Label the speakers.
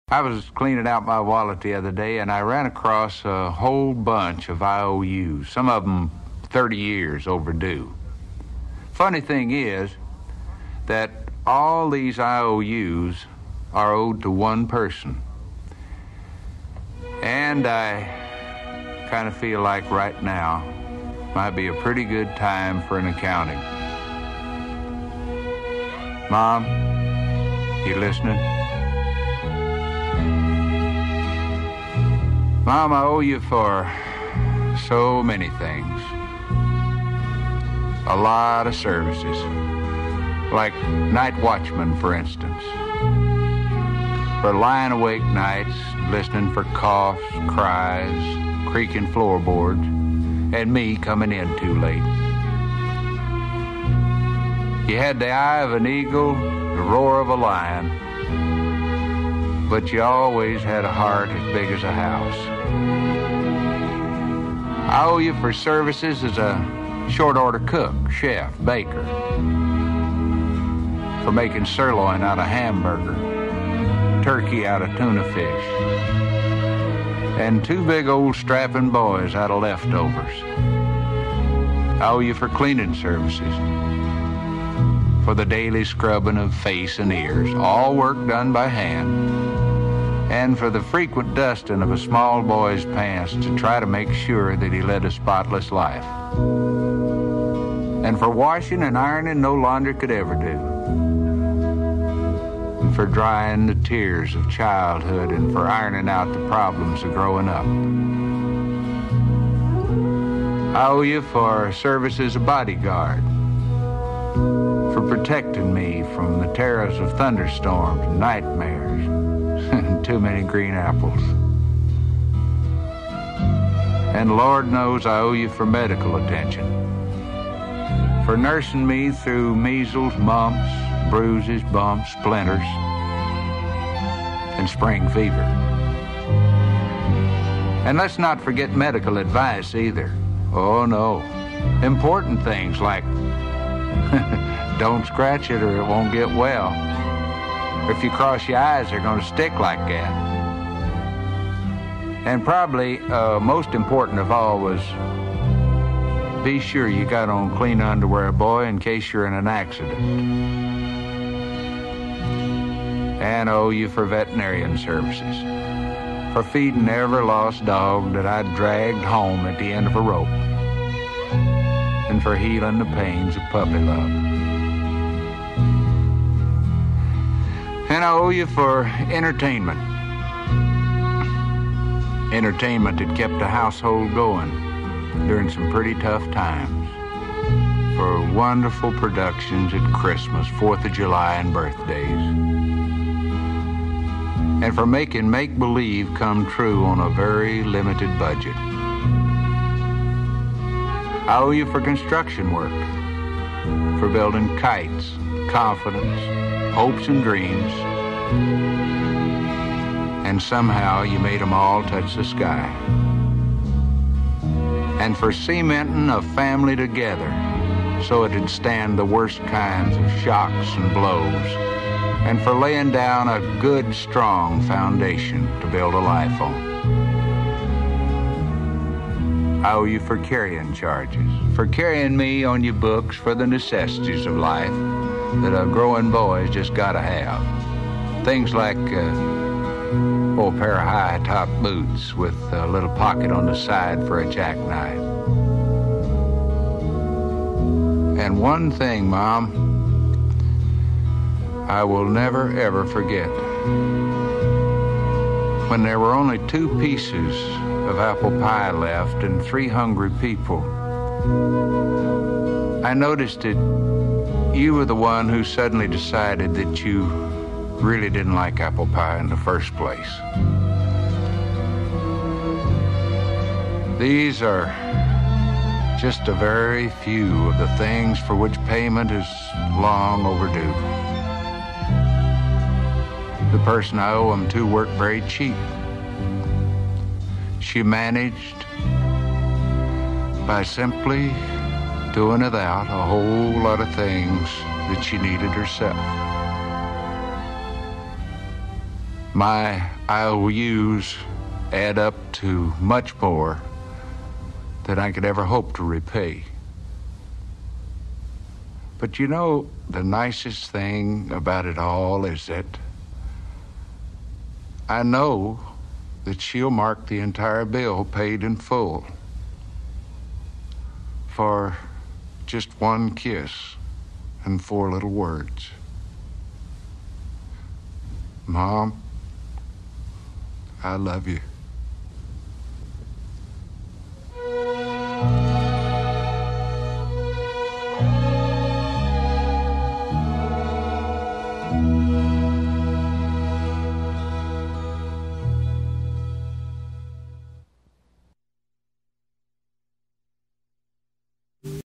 Speaker 1: I was cleaning out my wallet the other day, and I ran across a whole bunch of I.O.U, some of them 30 years overdue. Funny thing is that all these I.O.Us are owed to one person. And I kind of feel like right now might be a pretty good time for an accounting. Mom, you listening? Mom, I owe you for so many things. A lot of services. Like night watchman, for instance. For lying awake nights, listening for coughs, cries, creaking floorboards, and me coming in too late. You had the eye of an eagle, the roar of a lion, but you always had a heart as big as a house. I owe you for services as a short order cook, chef, baker, for making sirloin out of hamburger, turkey out of tuna fish, and two big old strapping boys out of leftovers. I owe you for cleaning services, for the daily scrubbing of face and ears, all work done by hand, and for the frequent dusting of a small boy's pants to try to make sure that he led a spotless life. And for washing and ironing no laundry could ever do. And for drying the tears of childhood and for ironing out the problems of growing up. I owe you for service as a bodyguard, for protecting me from the terrors of thunderstorms and nightmares and too many green apples. And Lord knows I owe you for medical attention, for nursing me through measles, mumps, bruises, bumps, splinters, and spring fever. And let's not forget medical advice either. Oh no, important things like don't scratch it or it won't get well. If you cross your eyes, they're going to stick like that. And probably most important of all was be sure you got on clean underwear, boy, in case you're in an accident. And I owe you for veterinarian services, for feeding every lost dog that I dragged home at the end of a rope, and for healing the pains of puppy love. And I owe you for entertainment. Entertainment that kept the household going during some pretty tough times. For wonderful productions at Christmas, 4th of July, and birthdays. And for making make-believe come true on a very limited budget. I owe you for construction work, for building kites, confidence, hopes and dreams, and somehow you made them all touch the sky. And for cementing a family together so it'd stand the worst kinds of shocks and blows, and for laying down a good, strong foundation to build a life on. I owe you for carrying charges, for carrying me on your books for the necessities of life that a growing boy's just gotta have. Things like a pair of high-top boots with a little pocket on the side for a jackknife. And one thing, Mom, I will never, ever forget. When there were only 2 pieces of apple pie left and 3 hungry people, I noticed that you were the one who suddenly decided that you really didn't like apple pie in the first place. These are just a very few of the things for which payment is long overdue. The person I owe them to worked very cheap. She managed by simply doing without a whole lot of things that she needed herself. My I.O.U.s add up to much more than I could ever hope to repay. But you know, the nicest thing about it all is that I know that she'll mark the entire bill paid in full for just one kiss and 4 little words. Mom, I love you.